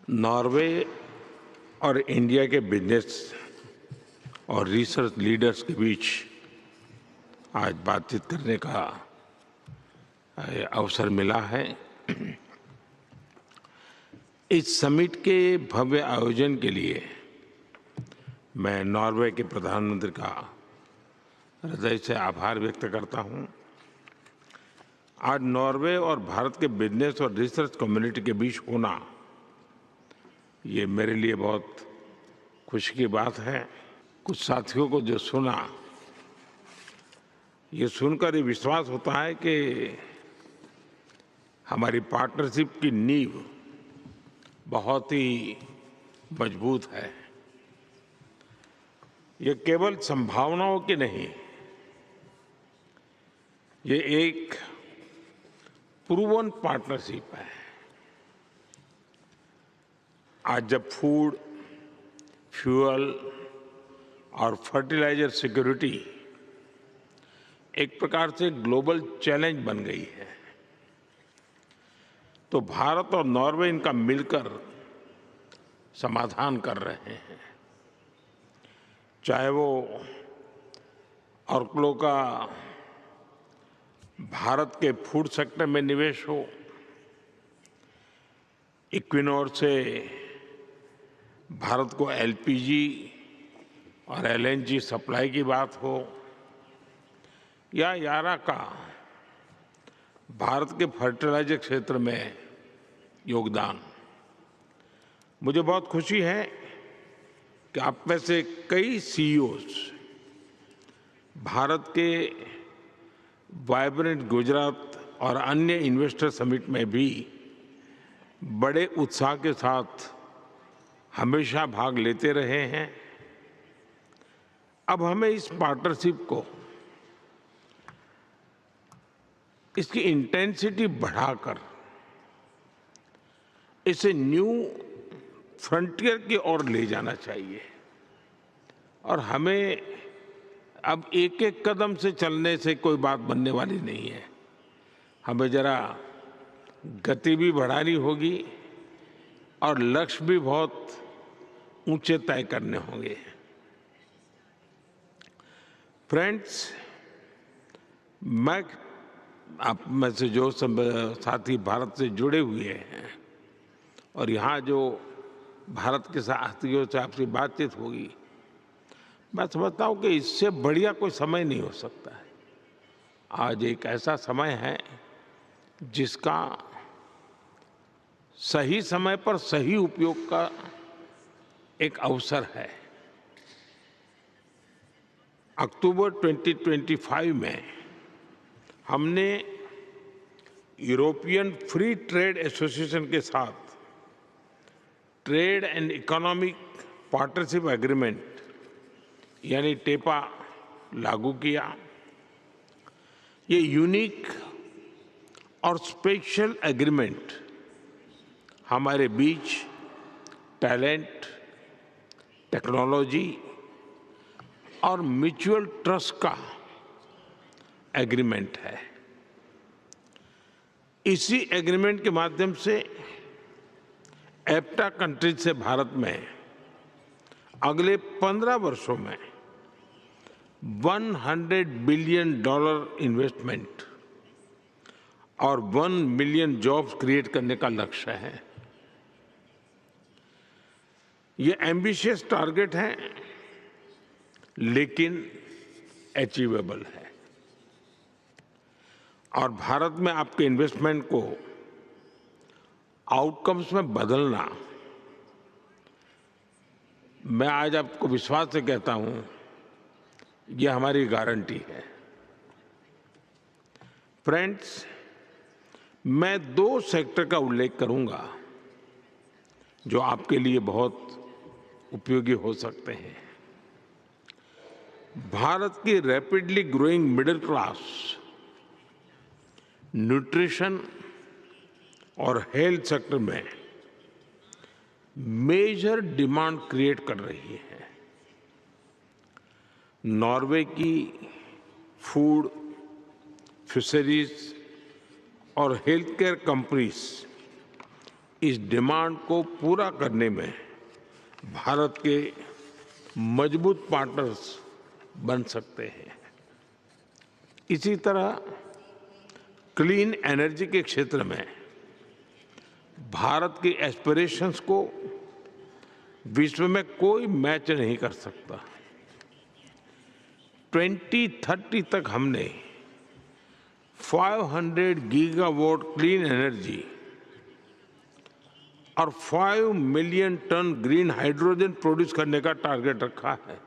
Norway और India के business और रिसर्च लीडर्स के बीच आज बातचीत करने का अवसर मिला है। इस समिट के भव्य आयोजन के लिए मैं नॉर्वे के प्रधानमंत्री का हृदय से आभार व्यक्त करता हूं। आज नॉर्वे और भारत के बिजनेस और रिसर्च कम्युनिटी के बीच होना ये मेरे लिए बहुत खुशी की बात है। कुछ साथियों को जो सुना, ये सुनकर ये विश्वास होता है कि हमारी पार्टनरशिप की नींव बहुत ही मजबूत है। ये केवल संभावनाओं की नहीं, ये एक प्रूवन पार्टनरशिप है। आज जब फूड, फ्यूल और फर्टिलाइजर सिक्योरिटी एक प्रकार से ग्लोबल चैलेंज बन गई है, तो भारत और नॉर्वे इनका मिलकर समाधान कर रहे हैं। चाहे वो ऑर्कलो का भारत के फूड सेक्टर में निवेश हो, इक्विनोर से भारत को एलपीजी और एलएनजी सप्लाई की बात हो, या यारा का भारत के फर्टिलाइजर क्षेत्र में योगदान। मुझे बहुत खुशी है कि आप में से कई सीईओज भारत के वाइब्रेंट गुजरात और अन्य इन्वेस्टर समिट में भी बड़े उत्साह के साथ हमेशा भाग लेते रहे हैं। अब हमें इस पार्टनरशिप को, इसकी इंटेंसिटी बढ़ाकर इसे न्यू फ्रंटियर की ओर ले जाना चाहिए। और हमें अब एक एक कदम से चलने से कोई बात बनने वाली नहीं है। हमें जरा गति भी बढ़ानी होगी और लक्ष्य भी बहुत ऊंचे तय करने होंगे। फ्रेंड्स, मैं आप में से जो साथी भारत से जुड़े हुए हैं और यहाँ जो भारत के साथियों से आपसे बातचीत होगी, मैं समझता हूँ कि इससे बढ़िया कोई समय नहीं हो सकता है। आज एक ऐसा समय है जिसका सही समय पर सही उपयोग का एक अवसर है। अक्टूबर 2025 में हमने यूरोपियन फ्री ट्रेड एसोसिएशन के साथ trade and economic partnership agreement यानी टेपा लागू किया। ये यूनिक और स्पेशल एग्रीमेंट हमारे बीच टैलेंट, टेक्नोलॉजी और म्यूचुअल ट्रस्ट का एग्रीमेंट है। इसी एग्रीमेंट के माध्यम से एप्टा कंट्रीज से भारत में अगले 15 वर्षों में $100 बिलियन इन्वेस्टमेंट और 1 मिलियन जॉब्स क्रिएट करने का लक्ष्य है। ये एम्बिशियस टारगेट है, लेकिन अचीवेबल है। और भारत में आपके इन्वेस्टमेंट को आउटकम्स में बदलना, मैं आज आपको विश्वास से कहता हूं, यह हमारी गारंटी है। फ्रेंड्स, मैं 2 सेक्टर का उल्लेख करूंगा जो आपके लिए बहुत उपयोगी हो सकते हैं। भारत की rapidly growing middle class nutrition और हेल्थ सेक्टर में मेजर डिमांड क्रिएट कर रही है। नॉर्वे की फूड, फिशरीज और हेल्थ केयर कंपनीज इस डिमांड को पूरा करने में भारत के मजबूत पार्टनर्स बन सकते हैं। इसी तरह क्लीन एनर्जी के क्षेत्र में भारत की एस्पिरेशंस को विश्व में कोई मैच नहीं कर सकता। 2030 तक हमने 500 गीगावाट क्लीन एनर्जी और 5 million ton green hydrogen produce करने का टारगेट रखा है।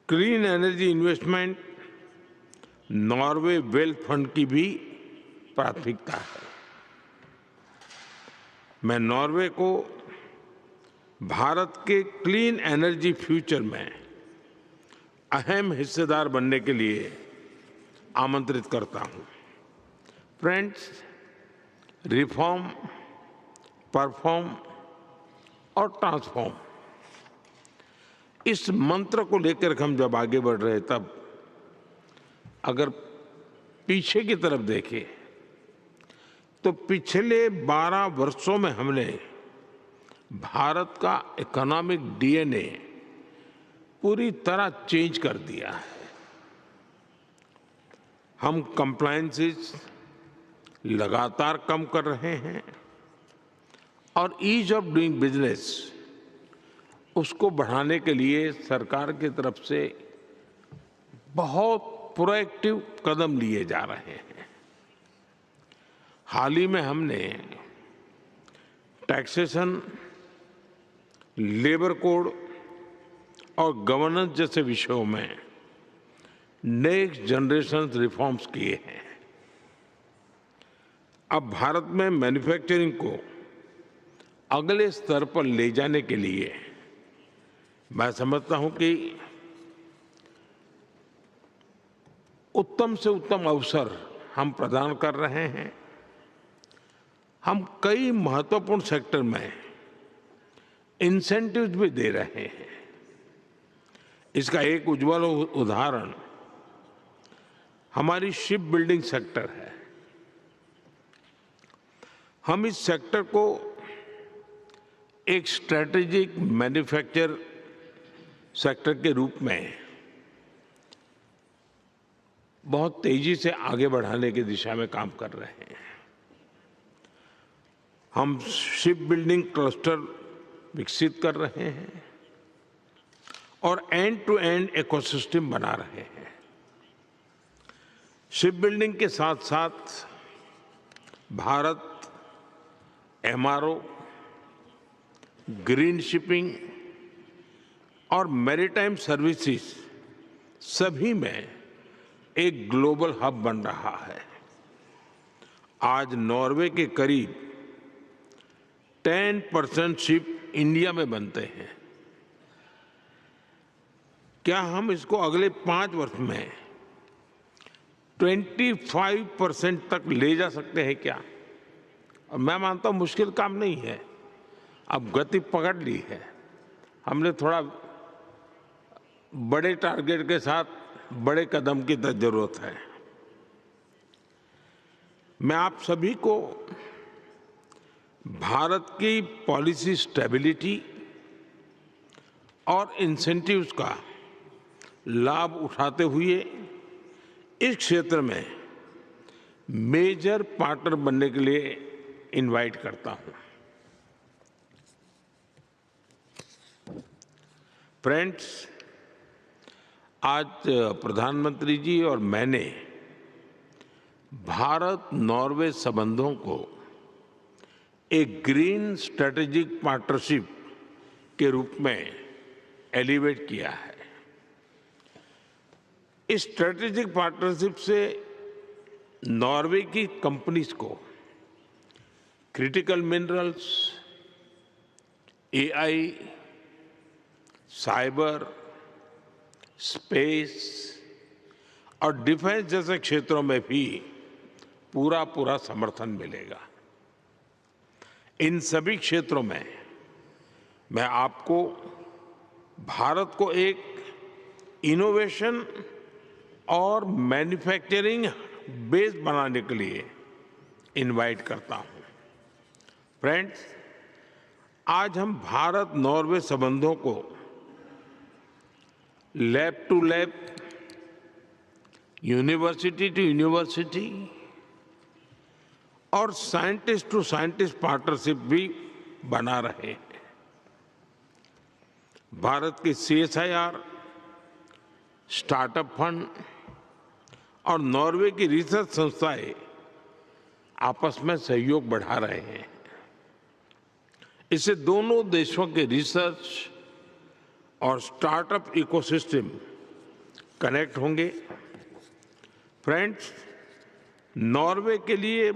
Clean energy investment Norway wealth fund की भी प्राथमिकता है। मैं नॉर्वे को भारत के क्लीन एनर्जी फ्यूचर में अहम हिस्सेदार बनने के लिए आमंत्रित करता हूं। फ्रेंड्स, रिफॉर्म, परफॉर्म और ट्रांसफॉर्म, इस मंत्र को लेकर हम जब आगे बढ़ रहे तब अगर पीछे की तरफ देखें तो पिछले 12 वर्षों में हमने भारत का इकोनॉमिक डीएनए पूरी तरह चेंज कर दिया है। हम कंप्लायंसेस लगातार कम कर रहे हैं और ईज ऑफ डूइंग बिजनेस उसको बढ़ाने के लिए सरकार की तरफ से बहुत प्रोएक्टिव कदम लिए जा रहे हैं। हाल ही में हमने टैक्सेशन, लेबर कोड और गवर्नेंस जैसे विषयों में नेक्स्ट जनरेशन रिफॉर्म्स किए हैं। अब भारत में मैन्युफैक्चरिंग को अगले स्तर पर ले जाने के लिए मैं समझता हूं कि उत्तम से उत्तम अवसर हम प्रदान कर रहे हैं। हम कई महत्वपूर्ण सेक्टर में इंसेंटिव्स भी दे रहे हैं। इसका एक उज्जवल उदाहरण हमारी शिप बिल्डिंग सेक्टर है। हम इस सेक्टर को एक स्ट्रेटेजिक मैन्युफैक्चर सेक्टर के रूप में बहुत तेजी से आगे बढ़ाने की दिशा में काम कर रहे हैं। हम शिप बिल्डिंग क्लस्टर विकसित कर रहे हैं और एंड टू एंड इकोसिस्टम बना रहे हैं। शिप बिल्डिंग के साथ साथ भारत एमआरओ, ग्रीन शिपिंग और मैरीटाइम सर्विसेज सभी में एक ग्लोबल हब बन रहा है। आज नॉर्वे के करीब 10% शिप इंडिया में बनते हैं। क्या हम इसको अगले 5 वर्ष में 25% तक ले जा सकते हैं क्या? और मैं मानता हूं मुश्किल काम नहीं है। अब गति पकड़ ली है हमने। थोड़ा बड़े टारगेट के साथ बड़े कदम की जरूरत है। मैं आप सभी को भारत की पॉलिसी स्टेबिलिटी और इंसेंटिव्स का लाभ उठाते हुए इस क्षेत्र में मेजर पार्टनर बनने के लिए इनवाइट करता हूं। फ्रेंड्स, आज प्रधानमंत्री जी और मैंने भारत नॉर्वे संबंधों को एक ग्रीन स्ट्रेटेजिक पार्टनरशिप के रूप में एलिवेट किया है। इस स्ट्रेटेजिक पार्टनरशिप से नॉर्वे की कंपनीज को critical minerals, AI, cyber, space और डिफेंस जैसे क्षेत्रों में भी पूरा समर्थन मिलेगा। इन सभी क्षेत्रों में मैं आपको भारत को एक इनोवेशन और मैन्युफैक्चरिंग बेस बनाने के लिए इनवाइट करता हूं। फ्रेंड्स, आज हम भारत नॉर्वे संबंधों को lab to lab, university to university और साइंटिस्ट टू साइंटिस्ट पार्टनरशिप भी बना रहे हैं। भारत की CSIR, स्टार्टअप फंड और नॉर्वे की रिसर्च संस्थाएं आपस में सहयोग बढ़ा रहे हैं। इससे दोनों देशों के रिसर्च और स्टार्टअप इकोसिस्टम कनेक्ट होंगे। फ्रेंड्स, नॉर्वे के लिए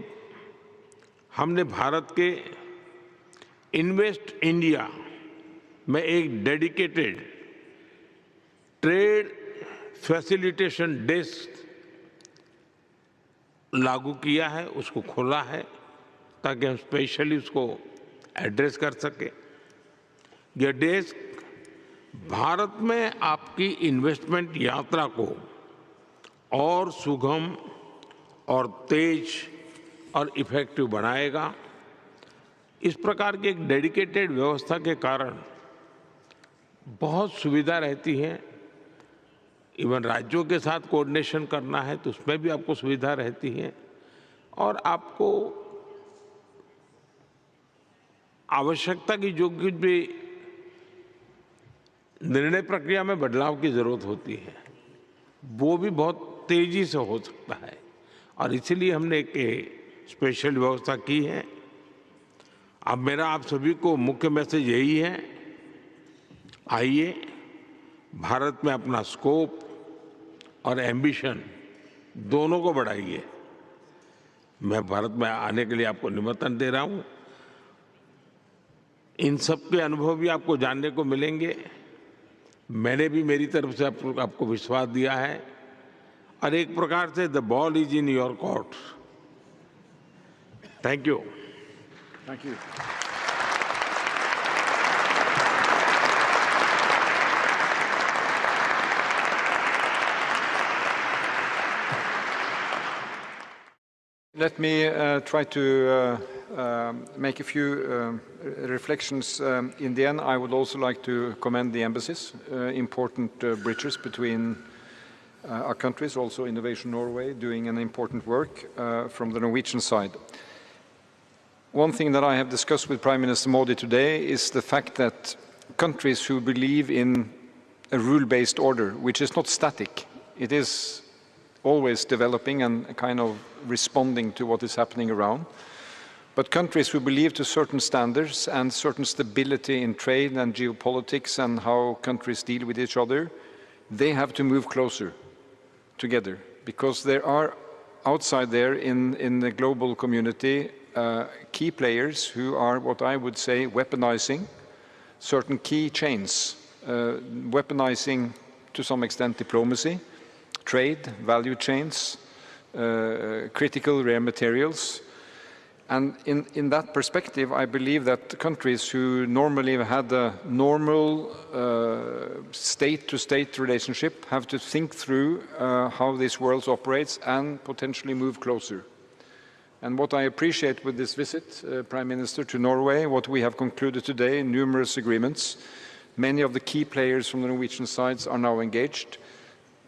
हमने भारत के इन्वेस्ट इंडिया में एक डेडिकेटेड ट्रेड फैसिलिटेशन डेस्क लागू किया है, उसको खोला है ताकि हम स्पेशली उसको एड्रेस कर सके। यह डेस्क भारत में आपकी इन्वेस्टमेंट यात्रा को और सुगम और तेज और इफेक्टिव बनाएगा। इस प्रकार की एक डेडिकेटेड व्यवस्था के कारण बहुत सुविधा रहती है। इवन राज्यों के साथ कोऑर्डिनेशन करना है तो उसमें भी आपको सुविधा रहती है और आपको आवश्यकता की जो कुछ भी निर्णय प्रक्रिया में बदलाव की जरूरत होती है वो भी बहुत तेजी से हो सकता है और इसीलिए हमने एक स्पेशल व्यवस्था की है। अब मेरा आप सभी को मुख्य मैसेज यही है, आइए भारत में अपना स्कोप और एम्बिशन दोनों को बढ़ाइए। मैं भारत में आने के लिए आपको निमंत्रण दे रहा हूं। इन सब के अनुभव भी आपको जानने को मिलेंगे। मैंने भी मेरी तरफ से आपको विश्वास दिया है और एक प्रकार से the ball is in your court. Thank you. Thank you. Let me try to make a few reflections. In the end, I would also like to commend the embassies, important bridges between our countries, also Innovation Norway, doing an important work from the Norwegian side. One thing that I have discussed with Prime Minister Modi today is the fact that countries who believe in a rule-based order, which is not static, it is always developing and kind of responding to what is happening around, but countries who believe to certain standards and certain stability in trade and geopolitics and how countries deal with each other, they have to move closer together, because there are outside there in the global community key players who are, what I would say, weaponizing certain key chains, weaponizing to some extent diplomacy, trade, value chains, critical rare materials. And in that perspective, I believe that countries who normally have had a normal state-to-state relationship have to think through how this world operates and potentially move closer. And what I appreciate with this visit, Prime Minister, to Norway, what we have concluded today, numerous agreements, many of the key players from the Norwegian sides are now engaged.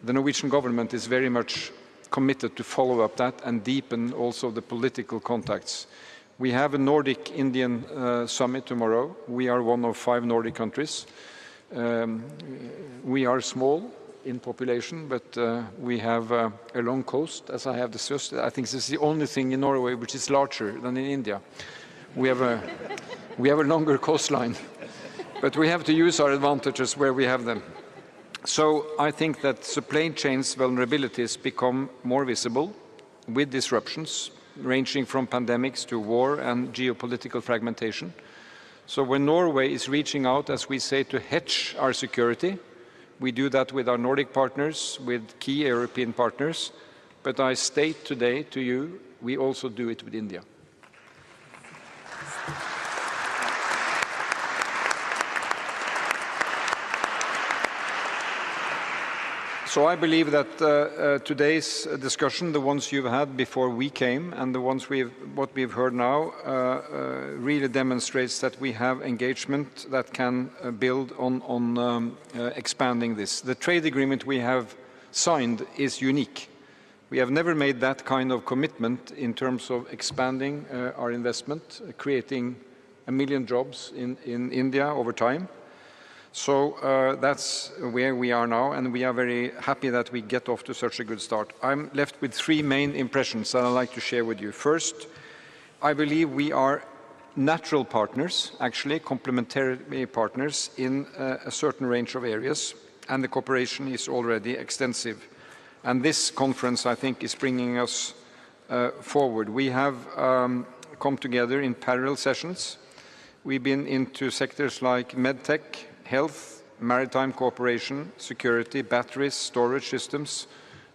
The Norwegian government is very much committed to follow up that and deepen also the political contacts. We have a Nordic-Indian summit tomorrow. We are one of 5 Nordic countries. We are small in population, but we have a long coast, as I have discussed. I think this is the only thing in Norway which is larger than in India. We have a longer coastline, but we have to use our advantages where we have them. So I think that supply chains vulnerabilities become more visible with disruptions ranging from pandemics to war and geopolitical fragmentation. So when Norway is reaching out, as we say, to hedge our security, we do that with our Nordic partners, with key European partners, but I state today to you, we also do it with India. So I believe that today's discussion, the ones you've had before we came and the ones what we've heard now, really demonstrates that we have engagement that can build on expanding this. The trade agreement we have signed is unique. We have never made that kind of commitment in terms of expanding our investment, creating 1 million jobs in India over time. So that's where we are now, and we are very happy that we get off to such a good start. I'm left with 3 main impressions that I'd like to share with you. First, I believe we are natural partners, actually complementary partners in a certain range of areas, and the cooperation is already extensive. And this conference, I think, is bringing us forward. We have come together in parallel sessions. We've been into sectors like medtech, health, maritime cooperation, security, batteries, storage systems,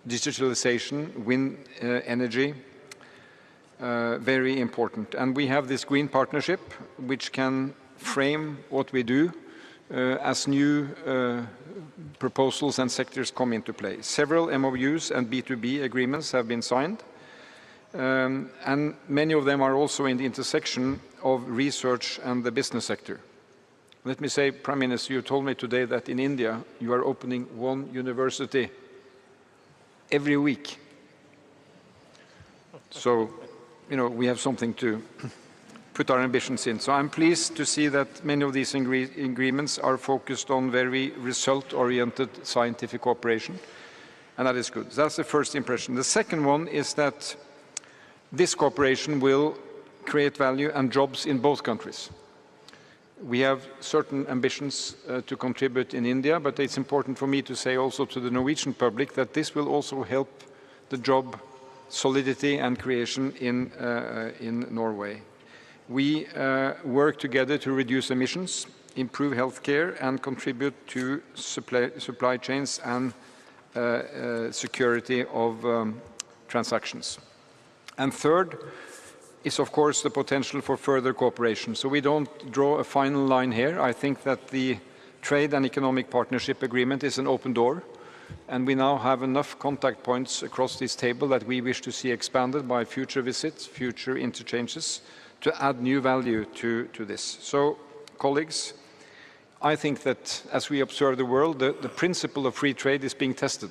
digitalization, wind energy, very important. And we have this green partnership, which can frame what we do as new proposals and sectors come into play. Several MOUs and B2B agreements have been signed, and many of them are also in the intersection of research and the business sector. Let me say, Prime Minister, you told me today that in India you are opening 1 university every week. So, you know, we have something to put our ambitions in. So I'm pleased to see that many of these agreements are focused on very result-oriented scientific cooperation, and that is good. That's the first impression. The second one is that this cooperation will create value and jobs in both countries. We have certain ambitions to contribute in India, but it's important for me to say also to the Norwegian public that this will also help the job solidity and creation in Norway. We work together to reduce emissions, improve healthcare, and contribute to supply chains and security of transactions. And third is, of course, the potential for further cooperation. So we don't draw a final line here. I think that the Trade and Economic Partnership Agreement is an open door, and we now have enough contact points across this table that we wish to see expanded by future visits, future interchanges, to add new value to this. So, colleagues, I think that as we observe the world, the principle of free trade is being tested.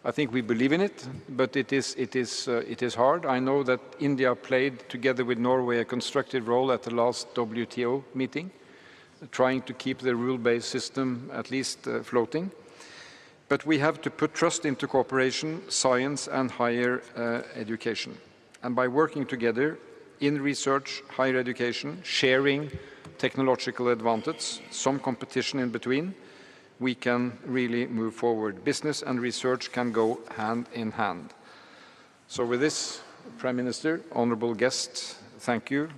I think we believe in it, but it is hard. I know that India played, together with Norway, a constructive role at the last WTO meeting, trying to keep the rule-based system at least floating. But we have to put trust into cooperation, science, and higher education. And by working together in research, higher education, sharing technological advantage, some competition in between, we can really move forward. Business and research can go hand in hand. So with this, Prime Minister, honorable guests, thank you.